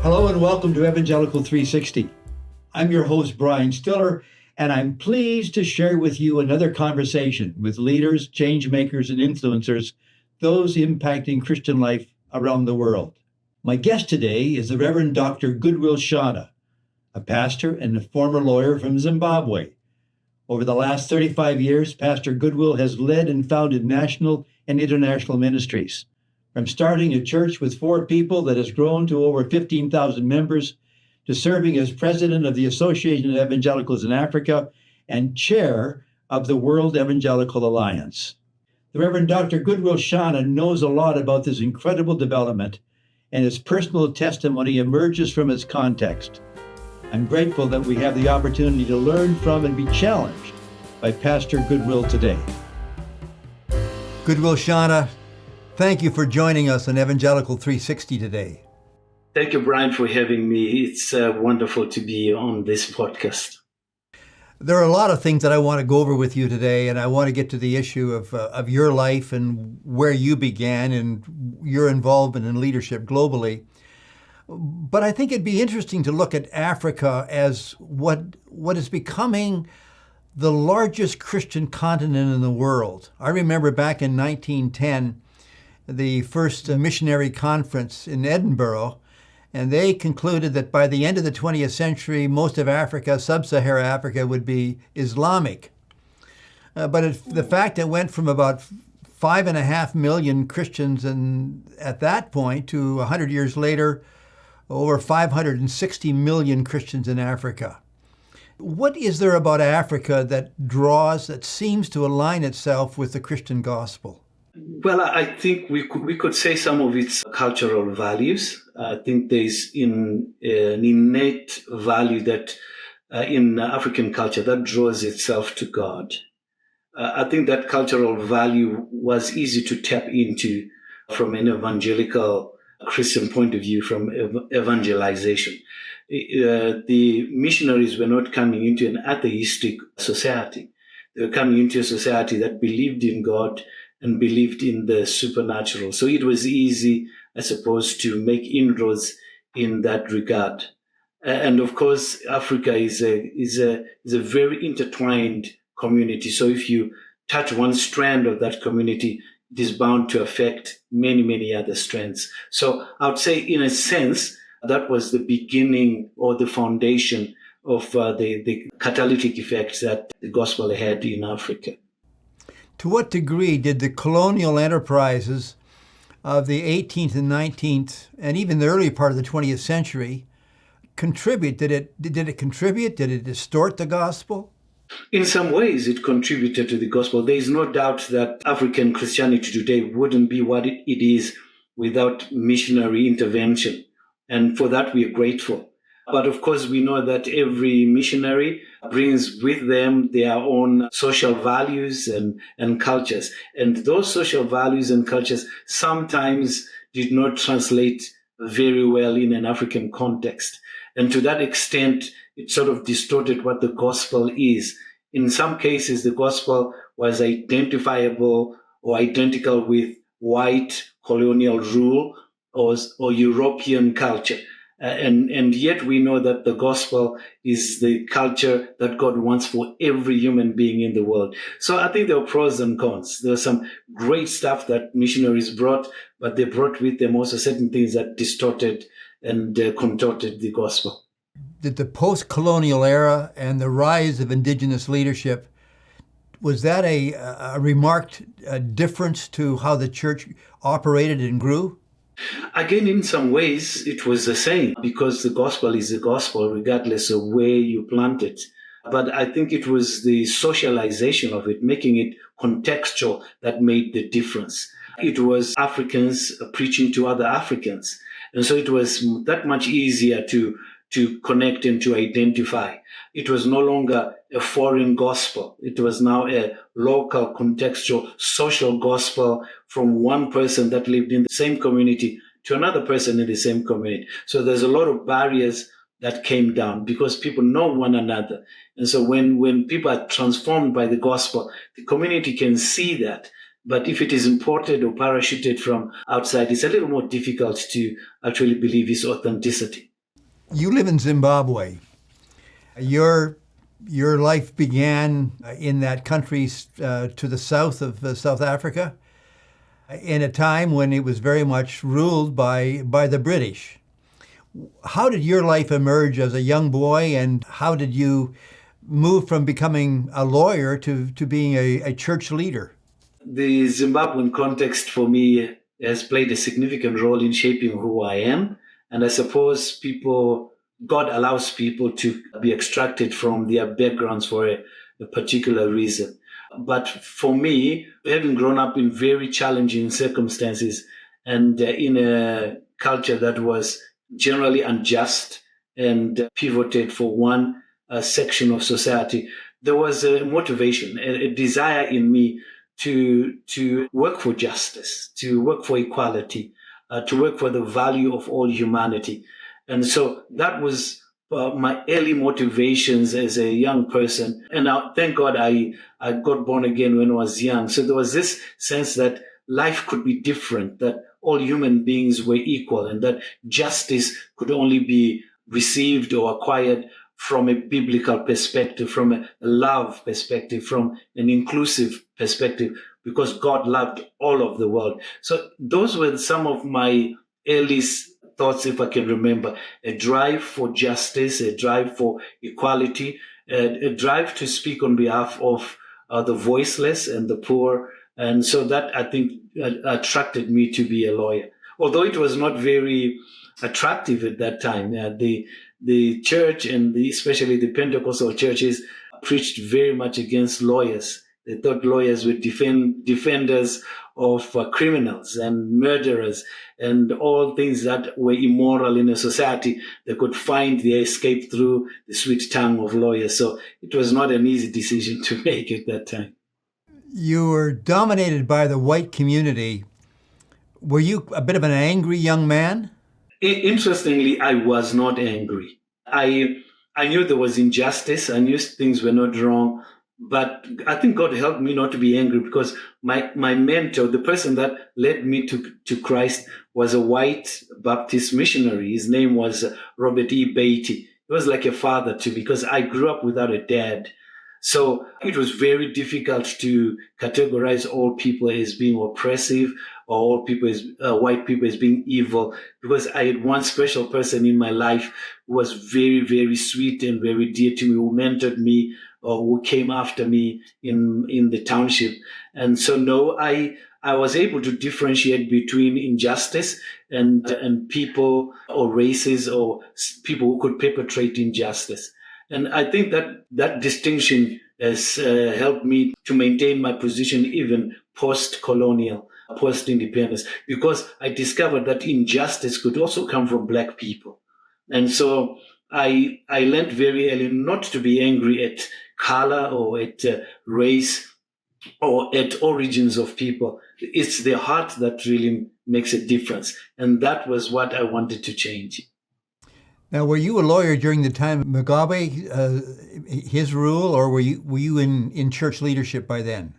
Hello and welcome to Evangelical 360. I'm your host, Brian Stiller, and I'm pleased to share with you another conversation with leaders, change makers, and influencers, those impacting Christian life around the world. My guest today is the Reverend Dr. Goodwill Shana, a pastor and a former lawyer from Zimbabwe. Over the last 35 years, Pastor Goodwill has led and founded national and international ministries. From starting a church with 4 people that has grown to over 15,000 members, to serving as president of the Association of Evangelicals in Africa and chair of the World Evangelical Alliance. The Reverend Dr. Goodwill Shana knows a lot about this incredible development, and his personal testimony emerges from its context. I'm grateful that we have the opportunity to learn from and be challenged by Pastor Goodwill today. Goodwill Shana, thank you for joining us on Evangelical 360 today. Thank you, Brian, for having me. It's wonderful to be on this podcast. There are a lot of things that I want to go over with you today, and I want to get to the issue of your life and where you began and your involvement in leadership globally. But I think it'd be interesting to look at Africa as what is becoming the largest Christian continent in the world. I remember back in 1910, the first missionary conference in Edinburgh, and they concluded that by the end of the 20th century, most of Africa, sub-Saharan Africa, would be Islamic. But the fact it went from about 5.5 million Christians at that point to 100 years later, over 560 million Christians in Africa. What is there about Africa that seems to align itself with the Christian gospel? Well, I think we could say some of its cultural values. I think there's an innate value that in African culture that draws itself to God. I think that cultural value was easy to tap into from an evangelical Christian point of view, from evangelization. The missionaries were not coming into an atheistic society. They were coming into a society that believed in God and believed in the supernatural. So it was easy, I suppose, to make inroads in that regard. And of course, Africa is a very intertwined community. So if you touch one strand of that community, it is bound to affect many, many other strands. So I would say, in a sense, that was the beginning or the foundation of the catalytic effects that the gospel had in Africa. To what degree did the colonial enterprises of the 18th and 19th, and even the early part of the 20th century, contribute? Did it contribute? Did it distort the gospel? In some ways, it contributed to the gospel. There is no doubt that African Christianity today wouldn't be what it is without missionary intervention. And for that, we are grateful. But of course, we know that every missionary brings with them their own social values and cultures. And those social values and cultures sometimes did not translate very well in an African context. And to that extent, it sort of distorted what the gospel is. In some cases, the gospel was identifiable or identical with white colonial rule or European culture. And yet we know that the gospel is the culture that God wants for every human being in the world. So I think there are pros and cons. There was some great stuff that missionaries brought, but they brought with them also certain things that distorted and contorted the gospel. Did the post-colonial era and the rise of indigenous leadership, was that a remarked difference to how the church operated and grew? Again, in some ways, it was the same, because the gospel is the gospel regardless of where you plant it. But I think it was the socialization of it, making it contextual, that made the difference. It was Africans preaching to other Africans. And so it was that much easier to connect and to identify. It was no longer a foreign gospel. It was now a local, contextual, social gospel from one person that lived in the same community to another person in the same community. So there's a lot of barriers that came down because people know one another. And so when people are transformed by the gospel, the community can see that. But if it is imported or parachuted from outside, it's a little more difficult to actually believe its authenticity. You live in Zimbabwe. Your life began in that country to the south of South Africa in a time when it was very much ruled by the British. How did your life emerge as a young boy, and how did you move from becoming a lawyer to being a church leader? The Zimbabwean context for me has played a significant role in shaping who I am. And I suppose God allows people to be extracted from their backgrounds for a particular reason. But for me, having grown up in very challenging circumstances and in a culture that was generally unjust and pivoted for one section of society, there was a motivation, a desire in me to work for justice, to work for equality, to work for the value of all humanity. And so that was my early motivations as a young person. And thank God I got born again when I was young. So there was this sense that life could be different, that all human beings were equal, and that justice could only be received or acquired from a biblical perspective, from a love perspective, from an inclusive perspective, because God loved all of the world. So those were some of my earliest thoughts, if I can remember: a drive for justice, a drive for equality, a drive to speak on behalf of the voiceless and the poor. And so that, I think, attracted me to be a lawyer. Although it was not very attractive at that time. The church, and especially the Pentecostal churches, preached very much against lawyers. They thought lawyers were defenders of criminals and murderers and all things that were immoral in a society. They could find their escape through the sweet tongue of lawyers. So it was not an easy decision to make at that time. You were dominated by the white community. Were you a bit of an angry young man? Interestingly, I was not angry. I knew there was injustice. I knew things were not wrong. But I think God helped me not to be angry, because my mentor, the person that led me to Christ, was a white Baptist missionary. His name was Robert E. Beatty. He was like a father to me, because I grew up without a dad. So it was very difficult to categorize all people as being oppressive, or all people as white people as being evil, because I had one special person in my life who was very, very sweet and very dear to me, who mentored me, or who came after me in the township. And so, no, I was able to differentiate between injustice and people or races or people who could perpetrate injustice. And I think that distinction has helped me to maintain my position even post-colonial, post-independence, because I discovered that injustice could also come from Black people. And so I learned very early not to be angry at color or at race or at origins of people. It's the heart that really makes a difference. And that was what I wanted to change. Now, were you a lawyer during the time of Mugabe, his rule, or were you in church leadership by then?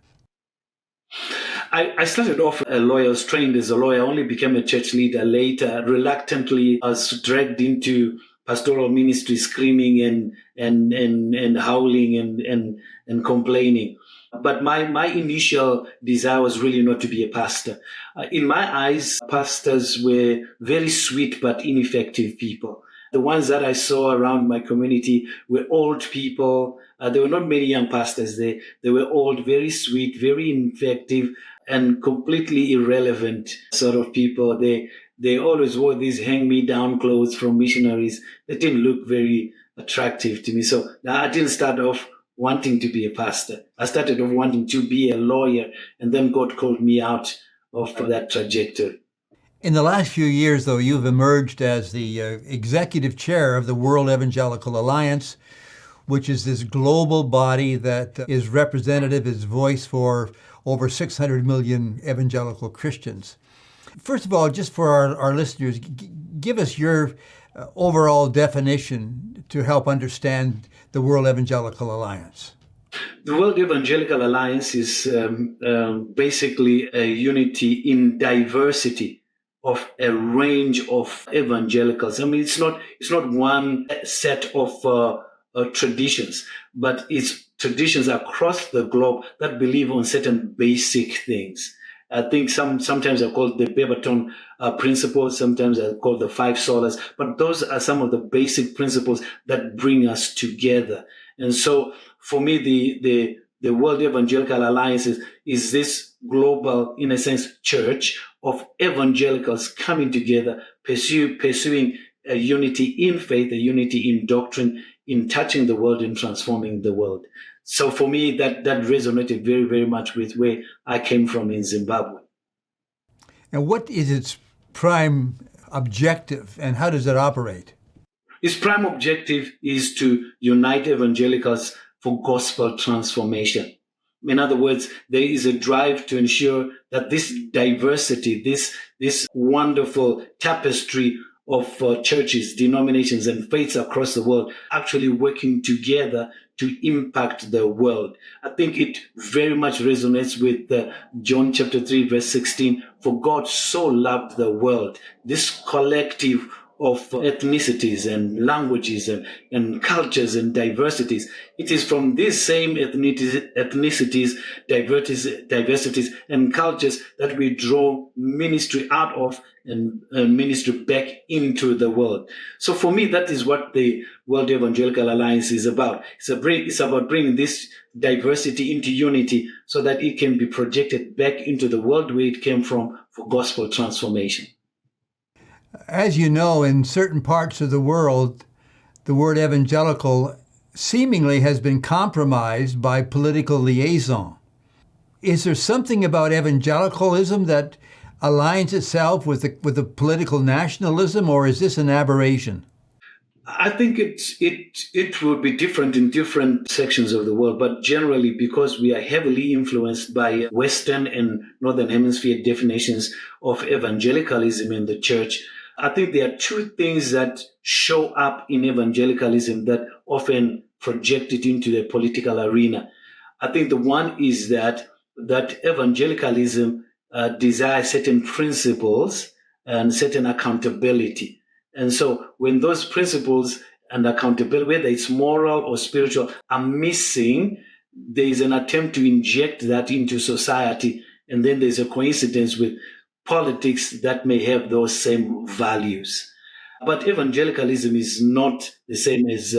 I started off a lawyer. I was trained as a lawyer. I only became a church leader later. Reluctantly, I was dragged into pastoral ministry, screaming and howling and complaining. But my initial desire was really not to be a pastor. In my eyes, pastors were very sweet but ineffective people. The ones that I saw around my community were old people. There were not many young pastors. They were old, very sweet, very ineffective, and completely irrelevant sort of people. They always wore these hang-me-down clothes from missionaries. They didn't look very attractive to me. So I didn't start off wanting to be a pastor. I started off wanting to be a lawyer, and then God called me out of that trajectory. In the last few years, though, you've emerged as the executive chair of the World Evangelical Alliance, which is this global body that is representative, is voice for over 600 million evangelical Christians. First of all, just for our listeners, give us your overall definition to help understand the World Evangelical Alliance. The World Evangelical Alliance is basically a unity in diversity of a range of evangelicals. I mean, it's not one set of traditions, but it's traditions across the globe that believe on certain basic things. I think sometimes are called the Beaverton principles, sometimes are called the five solas, but those are some of the basic principles that bring us together. And so for me, the World Evangelical Alliance is this global, in a sense, church of evangelicals coming together, pursuing a unity in faith, a unity in doctrine, in touching the world and transforming the world. So for me, that resonated very, very much with where I came from in Zimbabwe. And what is its prime objective, and how does it operate? Its prime objective is to unite evangelicals for gospel transformation. In other words, there is a drive to ensure that this diversity, this wonderful tapestry of churches, denominations, and faiths across the world actually working together to impact the world. I think it very much resonates with John chapter 3, verse 16. For God so loved the world, this collective of ethnicities and languages and cultures and diversities. It is from these same ethnicities, diversities, and cultures that we draw ministry out of and ministry back into the world. So for me, that is what the World Evangelical Alliance is about. It's about bringing this diversity into unity so that it can be projected back into the world where it came from for gospel transformation. As you know, in certain parts of the world, the word evangelical seemingly has been compromised by political liaison. Is there something about evangelicalism that aligns itself with the political nationalism, or is this an aberration? I think it will be different in different sections of the world, but generally because we are heavily influenced by Western and Northern Hemisphere definitions of evangelicalism in the church, I think there are two things that show up in evangelicalism that often project it into the political arena. I think the one is that evangelicalism desires certain principles and certain accountability. And so when those principles and accountability, whether it's moral or spiritual, are missing, there is an attempt to inject that into society. And then there's a coincidence with politics that may have those same values. But evangelicalism is not the same as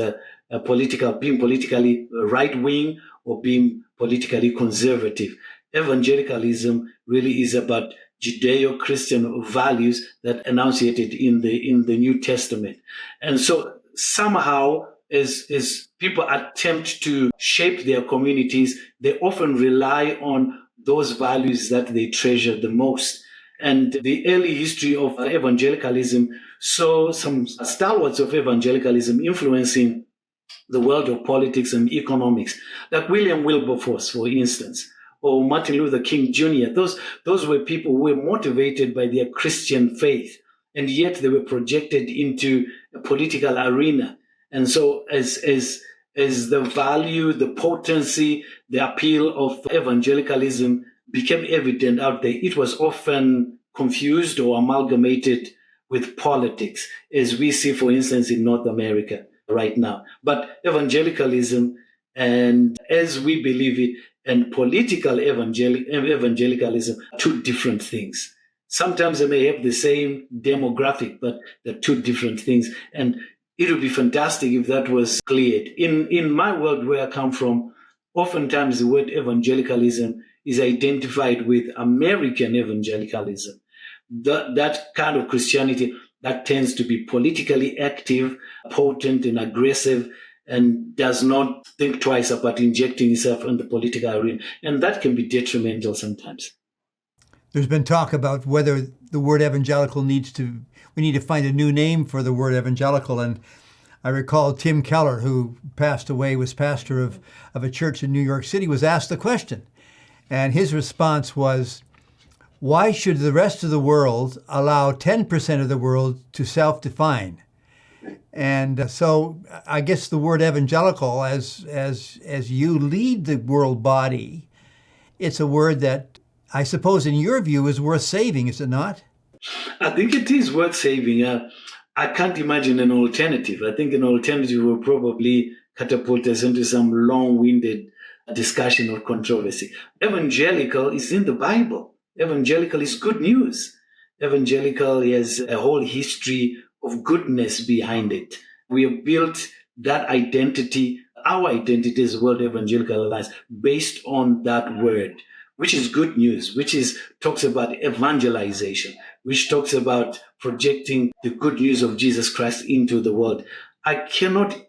being politically right-wing or being politically conservative. Evangelicalism really is about Judeo-Christian values that are enunciated in the New Testament. And so somehow, as people attempt to shape their communities, they often rely on those values that they treasure the most. And the early history of evangelicalism saw some stalwarts of evangelicalism influencing the world of politics and economics, like William Wilberforce, for instance, or Martin Luther King Jr. Those were people who were motivated by their Christian faith, and yet they were projected into a political arena. And so as the value, the potency, the appeal of evangelicalism became evident out there, it was often confused or amalgamated with politics, as we see, for instance, in North America right now. But evangelicalism, and as we believe it, and political evangelicalism are two different things. Sometimes they may have the same demographic, but they're two different things. And it would be fantastic if that was cleared. In my world where I come from, oftentimes the word evangelicalism is identified with American evangelicalism. That kind of Christianity that tends to be politically active, potent, and aggressive, and does not think twice about injecting itself in the political arena. And that can be detrimental sometimes. There's been talk about whether the word evangelical we need to find a new name for the word evangelical. And I recall Tim Keller, who passed away, was pastor of a church in New York City, was asked the question. And his response was, why should the rest of the world allow 10% of the world to self-define? And so I guess the word evangelical, as you lead the world body, it's a word that I suppose in your view is worth saving, is it not? I think it is worth saving. I can't imagine an alternative. I think an alternative will probably catapult us into some long-winded discussion or controversy. Evangelical is in the Bible. Evangelical is good news. Evangelical has a whole history of goodness behind it. We have built that identity, our identity as World Evangelical Alliance, based on that word, which is good news, which is talks about evangelization, which talks about projecting the good news of Jesus Christ into the world. I cannot,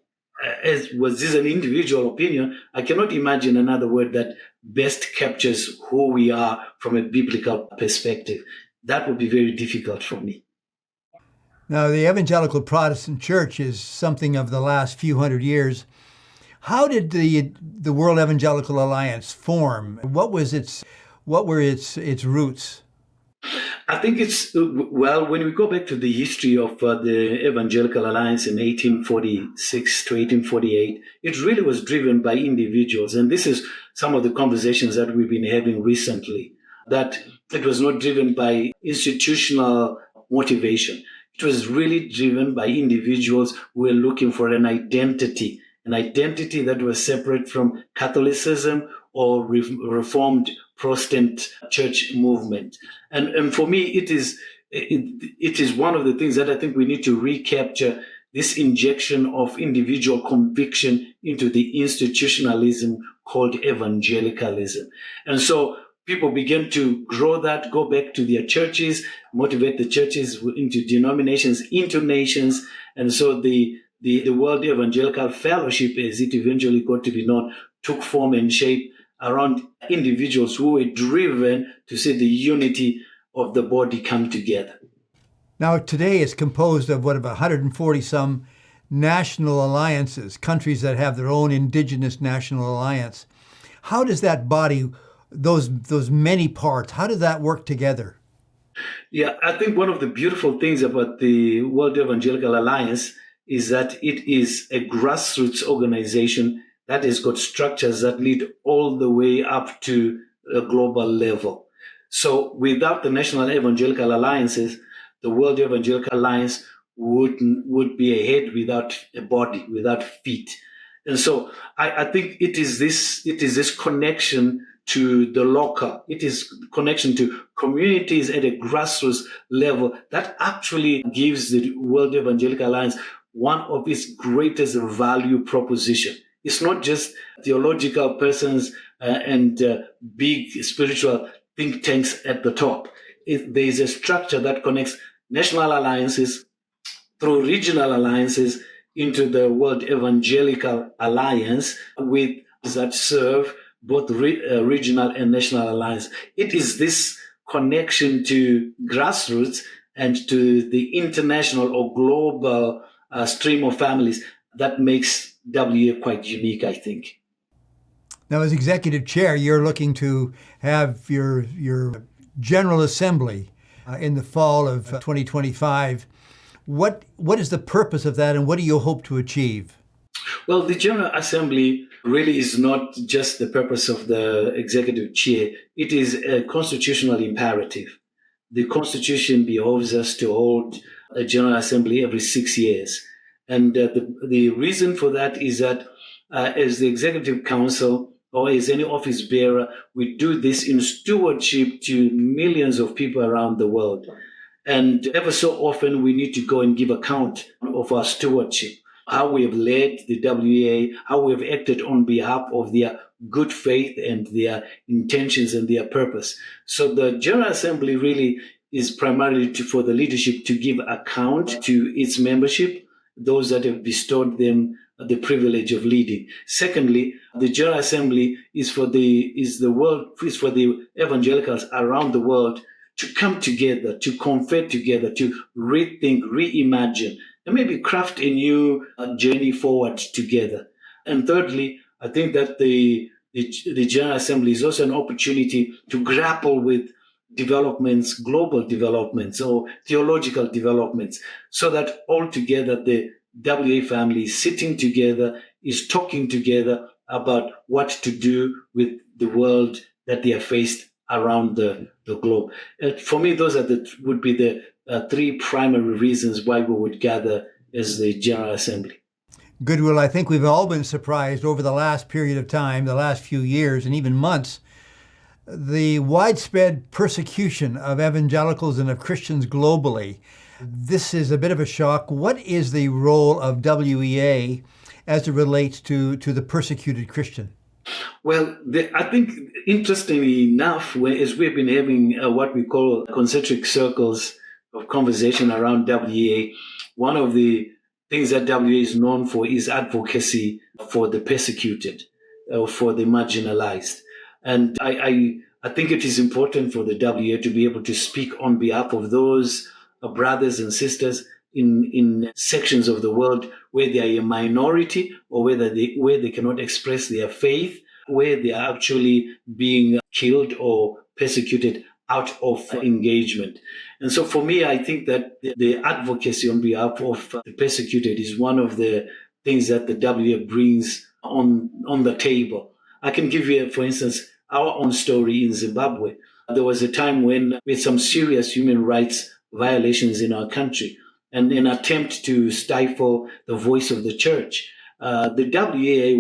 as was this an individual opinion, I cannot imagine another word that best captures who we are from a biblical perspective. That would be very difficult for me. Now, the Evangelical Protestant Church is something of the last few hundred years. How did the World Evangelical Alliance form? What were its roots? I think it's, well, when we go back to the history of the Evangelical Alliance in 1846 to 1848, it really was driven by individuals. And this is some of the conversations that we've been having recently, that it was not driven by institutional motivation. It was really driven by individuals who were looking for an identity that was separate from Catholicism or Reformed Protestant church movement. And for me, it is one of the things that I think we need to recapture, this injection of individual conviction into the institutionalism called evangelicalism. And so people begin to grow that, go back to their churches, motivate the churches into denominations, into nations. And so the World Evangelical Fellowship, as it eventually got to be known, took form and shape around individuals who were driven to see the unity of the body come together. Now, today it's composed of, about 140 some national alliances, countries that have their own indigenous national alliance. How does that body, those many parts, how does that work together? Yeah, I think one of the beautiful things about the World Evangelical Alliance is that it is a grassroots organization that has got structures that lead all the way up to a global level. So without the national evangelical alliances, the World Evangelical Alliance would be a head without a body, without feet. And so I think it is this connection to the local. It is connection to communities at a grassroots level that actually gives the World Evangelical Alliance one of its greatest value proposition. It's not just theological persons and big spiritual think tanks at the top. There is a structure that connects national alliances through regional alliances into the World Evangelical Alliance with that serve both regional and national alliance. It is this connection to grassroots and to the international or global stream of families that makes WA quite unique, I think. Now, as executive chair, you're looking to have your General Assembly in the fall of 2025. What is the purpose of that, and what do you hope to achieve? Well, the General Assembly really is not just the purpose of the executive chair. It is a constitutional imperative. The Constitution behoves us to hold a General Assembly every 6 years. And the reason for that is that as the Executive Council or as any office bearer, we do this in stewardship to millions of people around the world. And ever so often, we need to go and give account of our stewardship, how we have led the WA, how we have acted on behalf of their good faith and their intentions and their purpose. So the General Assembly really is primarily for the leadership to give account to its membership, those that have bestowed them the privilege of leading. Secondly, the General Assembly is for the evangelicals around the world to come together, to confer together, to rethink, reimagine, and maybe craft a new journey forward together. And thirdly, I think that the General Assembly is also an opportunity to grapple with developments, global developments or theological developments, so that altogether the WA family is sitting together, is talking together about what to do with the world that they are faced around the globe. For me, those would be the three primary reasons why we would gather as the General Assembly. Goodwill, I think we've all been surprised over the last period of time, the last few years and even months, the widespread persecution of evangelicals and of Christians globally. This is a bit of a shock. What is the role of WEA as it relates to the persecuted Christian? Well, I think, interestingly enough, as we've been having what we call concentric circles of conversation around WEA, one of the things that WEA is known for is advocacy for the persecuted, for the marginalized. And I think it is important for the WEA to be able to speak on behalf of those brothers and sisters in sections of the world where they are a minority, or where they cannot express their faith, where they are actually being killed or persecuted out of engagement. And so for me, I think that the advocacy on behalf of the persecuted is one of the things that the WEA brings on the table. I can give you, for instance, our own story in Zimbabwe. There was a time when we had some serious human rights violations in our country, and in an attempt to stifle the voice of the church, the WEA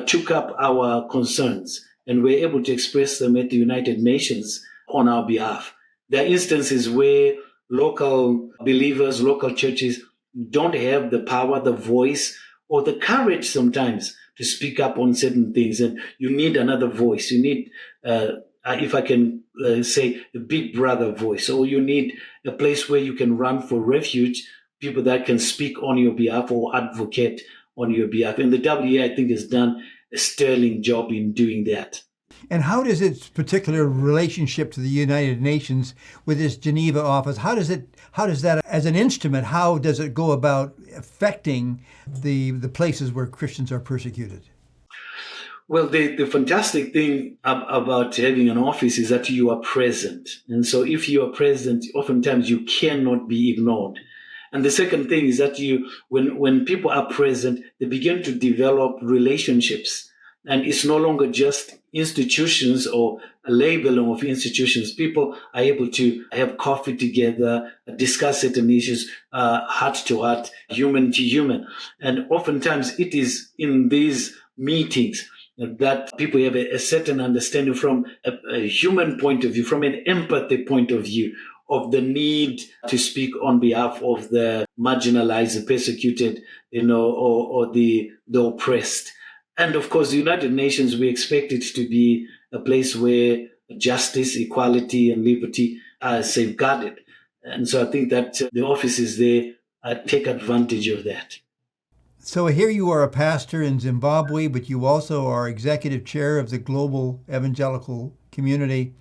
took up our concerns, and were able to express them at the United Nations on our behalf. There are instances where local believers, local churches don't have the power, the voice, or the courage sometimes to speak up on certain things, and you need another voice. You need, if I can say, a big brother voice, or you need a place where you can run for refuge, people that can speak on your behalf or advocate on your behalf. And the WEA, I think, has done a sterling job in doing that. And how does its particular relationship to the United Nations with its Geneva office, how does that, as an instrument, how does it go about affecting the places where Christians are persecuted? Well, the fantastic thing about having an office is that you are present. And so if you are present, oftentimes you cannot be ignored. And the second thing is that when people are present, they begin to develop relationships. And it's no longer just institutions or a labeling of institutions. People are able to have coffee together, discuss certain issues, heart to heart, human to human. And oftentimes it is in these meetings that people have a certain understanding from a human point of view, from an empathy point of view, of the need to speak on behalf of the marginalized, the persecuted, or the oppressed. And of course, the United Nations, we expect it to be a place where justice, equality, and liberty are safeguarded. And so I think that the offices there take advantage of that. So here you are a pastor in Zimbabwe, but you also are executive chair of the global evangelical community.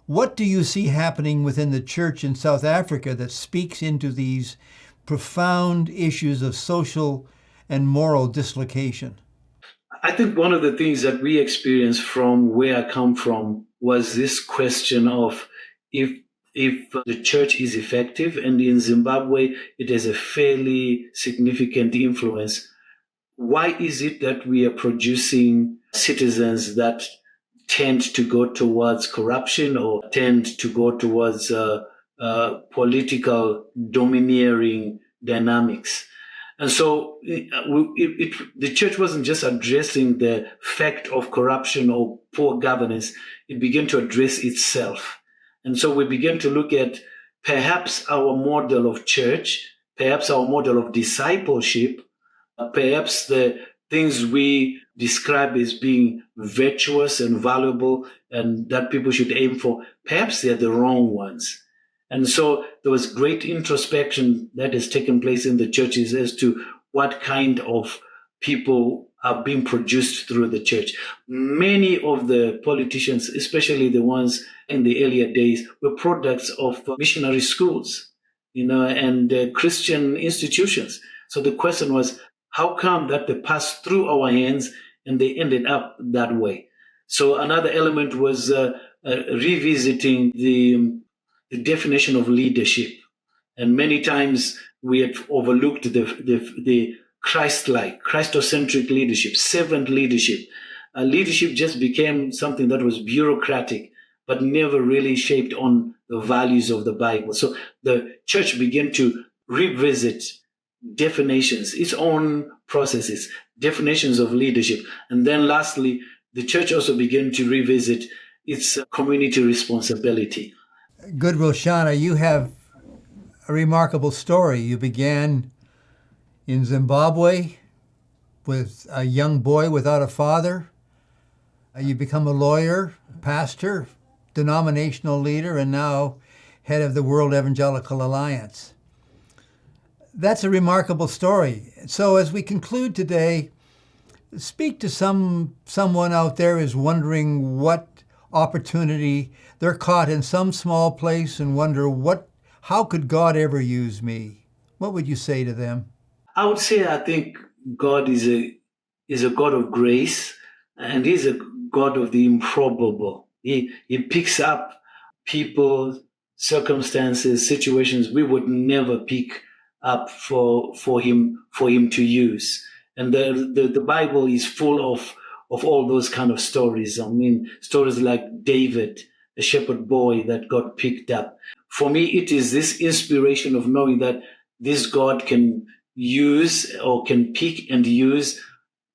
What do you see happening within the church in South Africa that speaks into these profound issues of social and moral dislocation? I think one of the things that we experienced from where I come from was this question of if the church is effective, and in Zimbabwe it has a fairly significant influence, why is it that we are producing citizens that tend to go towards corruption or tend to go towards political domineering dynamics? And so the church wasn't just addressing the fact of corruption or poor governance, it began to address itself. And so we began to look at perhaps our model of church, perhaps our model of discipleship, perhaps the things we describe as being virtuous and valuable and that people should aim for, perhaps they're the wrong ones. And so there was great introspection that has taken place in the churches as to what kind of people are being produced through the church. Many of the politicians, especially the ones in the earlier days, were products of missionary schools, and Christian institutions. So the question was, how come that they passed through our hands and they ended up that way? So another element was revisiting the definition of leadership. And many times we had overlooked the Christ-like, Christocentric leadership, servant leadership. Leadership just became something that was bureaucratic but never really shaped on the values of the Bible. So the church began to revisit definitions, its own processes, definitions of leadership. And then lastly, the church also began to revisit its community responsibility. Goodwill Shana, you have a remarkable story. You began in Zimbabwe with a young boy without a father. You become a lawyer, pastor, denominational leader, and now head of the World Evangelical Alliance. That's a remarkable story. So as we conclude today, speak to someone out there who's wondering what opportunity they're caught in some small place and wonder how could God ever use me? What would you say to them? I would say I think God is a God of grace, and He's a God of the improbable. He picks up people, circumstances, situations we would never pick up for him to use. And the Bible is full of all those kind of stories. I mean, stories like David, a shepherd boy that got picked up. For me, it is this inspiration of knowing that this God can use or can pick and use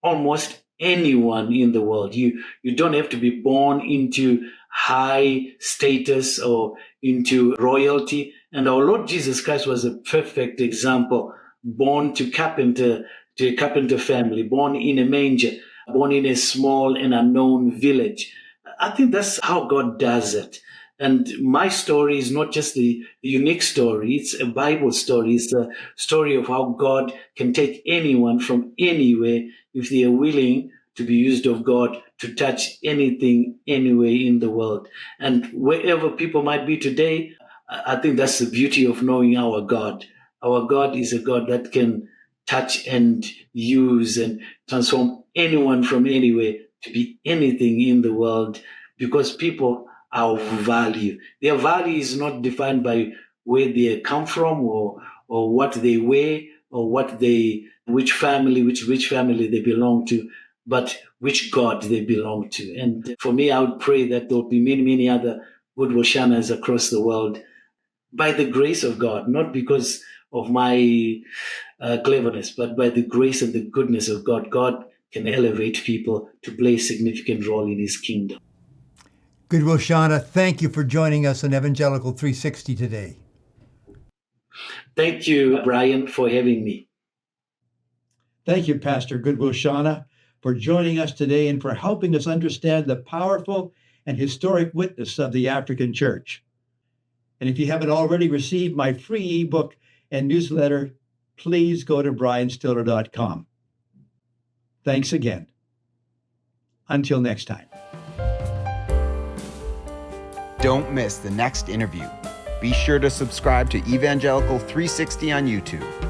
almost anyone in the world. You don't have to be born into high status or into royalty. And our Lord Jesus Christ was a perfect example, born to a carpenter family, born in a manger, born in a small and unknown village. I think that's how God does it. And my story is not just the unique story. It's a Bible story. It's a story of how God can take anyone from anywhere if they are willing to be used of God to touch anything, anywhere in the world. And wherever people might be today, I think that's the beauty of knowing our God. Our God is a God that can touch and use and transform anyone from anywhere to be anything in the world, because people are of value. Their value is not defined by where they come from or what they wear or which family they belong to, but which God they belong to. And for me, I would pray that there will be many, many other Goodwill Shanas across the world by the grace of God, not because of my cleverness, but by the grace and the goodness of God. God can elevate people to play a significant role in His kingdom. Goodwill Shana, thank you for joining us on Evangelical 360 today. Thank you, Brian, for having me. Thank you, Pastor Goodwill Shana, for joining us today and for helping us understand the powerful and historic witness of the African church. And if you haven't already received my free ebook and newsletter, please go to brianstiller.com. Thanks again. Until next time. Don't miss the next interview. Be sure to subscribe to Evangelical 360 on YouTube.